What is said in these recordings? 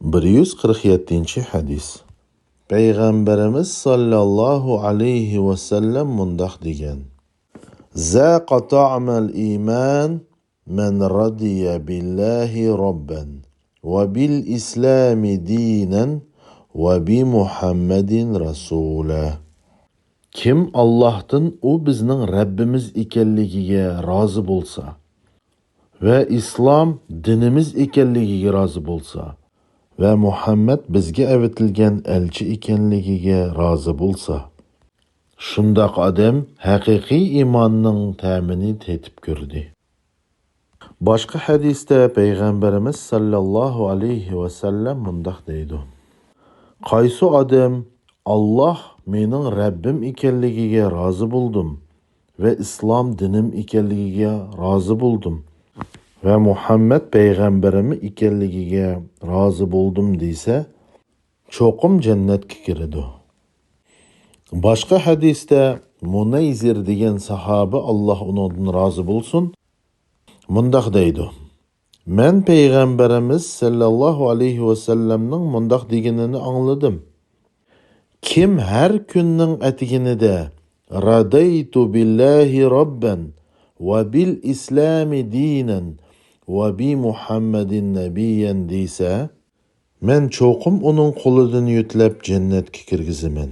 147 hadis. Peygamberimiz sallallahu aleyhi ve sellem mundaq degan: Zaqa ta'mal iman men radiya billahi rabban ve bil islami dinen ve bi Muhammedin rasula. Kim Allah'tan o bizning Rabbimiz ekanligiga rozi bo'lsa ve islom dinimiz ekanligiga rozi bo'lsa ve Muhammed bizge evetilgen elçi ekenligiga rozi bo'lsa, shundaq odam haqiqiy imonning ta'mini tetib ko'rdi. Boshqa hadisda Peygamberimiz sallallohu alayhi ve sellem mundaq deydi: Qaysi odam Allah mening Rabbim ekanligiga rozi bo'ldim ve islom dinim ekanligiga rozi bo'ldim ve Muhammed peygamberimi ekanligiga rozi bo'ldim deysa, cho'qim jannatga kiradi. Boshqa hadisda Munayzir degan sahoba, Alloh undan rozi bo'lsin, mundaq deydi: Men peygamberimiz sallallohu alayhi ve sellemning mundaq deganini angladim. Kim her kunning atiginida radaytu billahi robban ve bil islami dinen ve bi Muhammedin nebiyen deyse, men çoğum onun qo'lidan yutlab jannatga kirgiziman.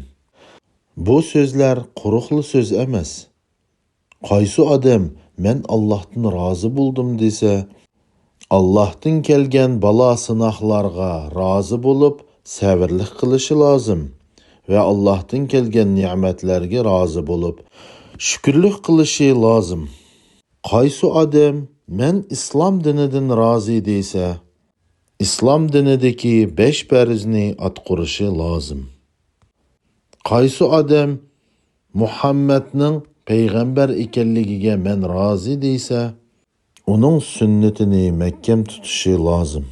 Bu sözler quruqli söz emas. Qaysi odam men Allohdan rozi bo'ldim desa, Allohdan kelgan balo sinoqlarga rozi bo'lib sabrlik qilishi lozim ve Allohdan kelgan ne'matlarga rozi bo'lib shukrlik qilishi lozim. Qaysi odam men islom dinidan rozi desa, islom dinidagi 5 farzni atqurishi lozim. Qaysi odam Muhammadning payg'ambar ekanligiga men rozi desa, uning sunnatini mahkam tutishi lozim.